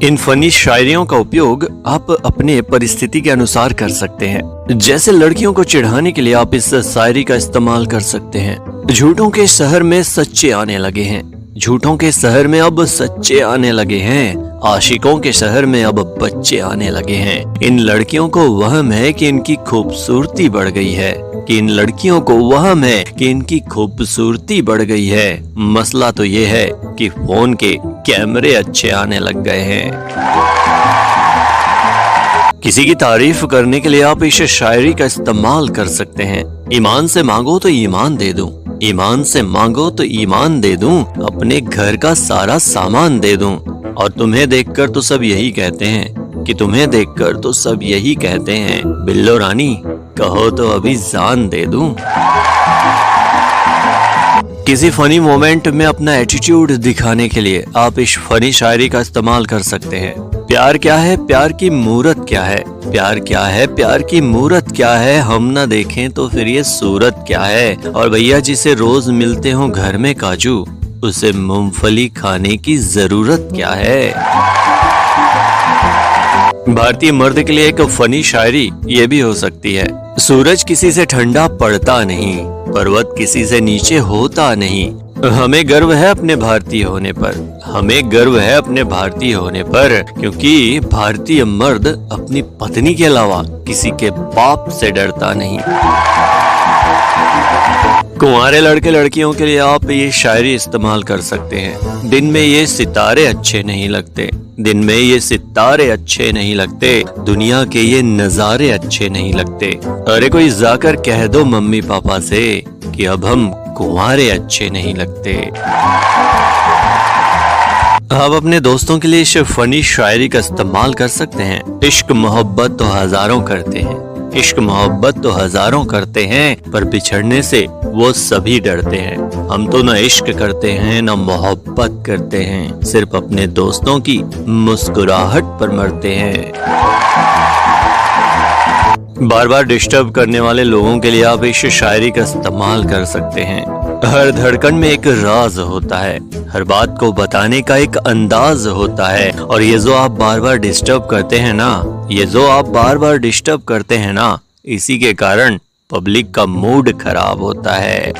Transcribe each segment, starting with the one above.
इन funny शायरियों का उपयोग आप अपने परिस्थिति के अनुसार कर सकते हैं। जैसे लड़कियों को चिढ़ाने के लिए आप इस शायरी का इस्तेमाल कर सकते हैं। झूठों के शहर में सच्चे आने लगे हैं, झूठों के शहर में अब सच्चे आने लगे हैं, आशिकों के शहर में अब बच्चे आने लगे हैं। इन लड़कियों को वहम है कि इनकी खूबसूरती बढ़ गई है, कि इन लड़कियों को वहम है कि इनकी खूबसूरती बढ़ गई है। मसला तो ये है कि फोन के कैमरे अच्छे आने लग गए हैं। किसी की तारीफ करने के लिए आप इस शायरी का इस्तेमाल कर सकते हैं। ईमान से मांगो तो ईमान दे दूं, ईमान से मांगो तो ईमान दे दूं, अपने घर का सारा सामान दे दूं। और तुम्हें देखकर तो सब यही कहते हैं, कि तुम्हें देखकर तो सब यही कहते हैं, बिल्लो रानी कहो तो अभी जान दे दूं। किसी फनी मोमेंट में अपना एटीट्यूड दिखाने के लिए आप इस फनी शायरी का इस्तेमाल कर सकते हैं। प्यार क्या है, प्यार की मूरत क्या है, प्यार क्या है, प्यार की मूरत क्या है, हम ना देखें तो फिर ये सूरत क्या है। और भैया जिसे रोज मिलते हो घर में काजू, उसे मूंगफली खाने की जरूरत क्या है। भारतीय मर्द के लिए एक फनी शायरी ये भी हो सकती है। सूरज किसी से ठंडा पड़ता नहीं, पर्वत किसी से नीचे होता नहीं। हमें गर्व है अपने भारतीय होने पर, हमें गर्व है अपने भारतीय होने पर, क्योंकि भारतीय मर्द अपनी पत्नी के अलावा किसी के बाप से डरता नहीं। कुंवारे लड़के लड़कियों के लिए आप ये शायरी इस्तेमाल कर सकते हैं। दिन में ये सितारे अच्छे नहीं लगते, दिन में ये सितारे अच्छे नहीं लगते, दुनिया के ये नजारे अच्छे नहीं लगते। अरे कोई जाकर कह दो मम्मी पापा से कि अब हम कुंवारे अच्छे नहीं लगते। आप अपने दोस्तों के लिए इस फनी शायरी का इस्तेमाल कर सकते हैं। इश्क मोहब्बत तो हजारों करते हैं, इश्क मोहब्बत तो हजारों करते हैं, पर बिछड़ने से वो सभी डरते हैं। हम तो न इश्क करते हैं न मोहब्बत करते हैं, सिर्फ अपने दोस्तों की मुस्कुराहट पर मरते हैं। बार बार डिस्टर्ब करने वाले लोगों के लिए आप इस शायरी का इस्तेमाल कर सकते हैं। हर धड़कन में एक राज होता है, हर बात को बताने का एक अंदाज होता है, और ये जो आप बार बार डिस्टर्ब करते हैं ना, ये जो आप बार बार डिस्टर्ब करते हैं ना, इसी के कारण पब्लिक का मूड खराब होता है।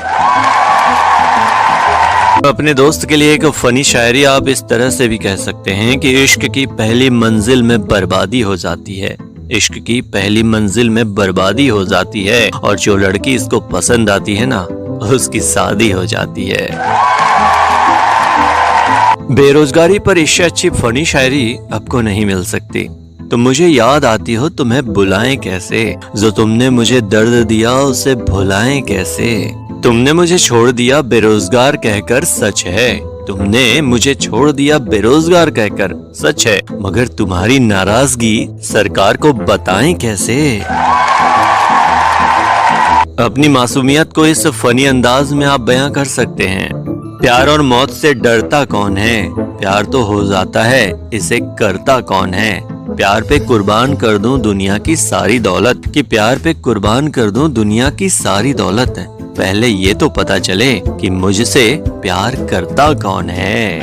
अपने दोस्त के लिए एक फनी शायरी आप इस तरह से भी कह सकते हैं कि इश्क की पहली मंजिल में बर्बादी हो जाती है, इश्क की पहली मंजिल में बर्बादी हो जाती है, और जो लड़की इसको पसंद आती है ना, उसकी शादी हो जाती है। बेरोजगारी पर इससे अच्छी फनी शायरी आपको नहीं मिल सकती। तुम मुझे याद आती हो तुम्हें बुलाएं कैसे, जो तुमने मुझे दर्द दिया उसे भुलाएं कैसे। तुमने मुझे छोड़ दिया बेरोजगार कहकर, सच है, तुमने मुझे छोड़ दिया बेरोजगार कहकर, सच है, मगर तुम्हारी नाराजगी सरकार को बताएं कैसे। अपनी मासूमियत को इस फनी अंदाज में आप बयां कर सकते हैं। प्यार और मौत से डरता कौन है, प्यार तो हो जाता है, इसे करता कौन है। प्यार पे कुर्बान कर दूं दुनिया की सारी दौलत, कि प्यार पे कुर्बान कर दूं दुनिया की सारी दौलत, पहले ये तो पता चले कि मुझसे प्यार करता कौन है।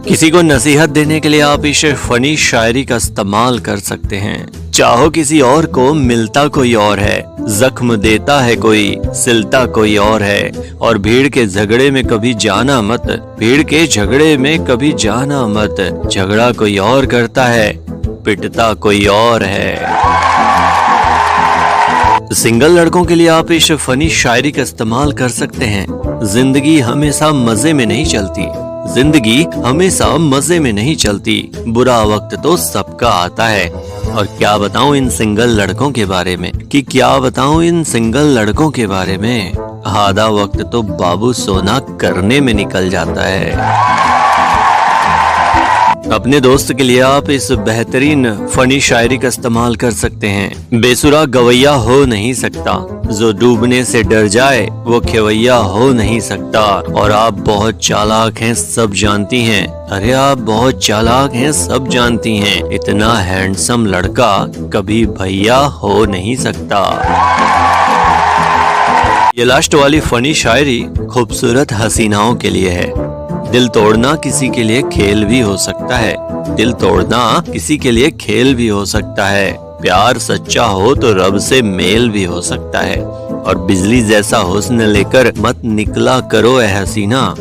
किसी को नसीहत देने के लिए आप इस फनी शायरी का इस्तेमाल कर सकते हैं। चाहो किसी और को मिलता कोई और है, जख्म देता है कोई सिलता कोई और है, और भीड़ के झगड़े में कभी जाना मत, भीड़ के झगड़े में कभी जाना मत, झगड़ा कोई और करता है, पिटता कोई और है। सिंगल लड़कों के लिए आप इस फनी शायरी का इस्तेमाल कर सकते हैं। जिंदगी हमेशा मजे में नहीं चलती, जिंदगी हमेशा मजे में नहीं चलती, बुरा वक्त तो सबका आता है। और क्या बताऊं इन सिंगल लड़कों के बारे में, कि क्या बताऊं इन सिंगल लड़कों के बारे में, आधा वक्त तो बाबू सोना करने में निकल जाता है। अपने दोस्त के लिए आप इस बेहतरीन फनी शायरी का इस्तेमाल कर सकते हैं। बेसुरा गवैया हो नहीं सकता, जो डूबने से डर जाए वो खेवैया हो नहीं सकता। और आप बहुत चालाक हैं सब जानती हैं, अरे आप बहुत चालाक हैं सब जानती हैं, इतना हैंडसम लड़का कभी भैया हो नहीं सकता। ये लास्ट वाली फनी शायरी खूबसूरत हसीनाओं के लिए है। दिल तोड़ना किसी के लिए खेल भी हो सकता है। दिल तोड़ना किसी के लिए खेल भी हो सकता है। प्यार सच्चा हो तो रब से मेल भी हो सकता है। और बिजली जैसा हुस्न लेकर मत निकला करो ए हसीना,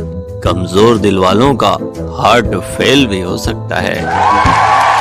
कमजोर दिल वालों का हार्ट फेल भी हो सकता है।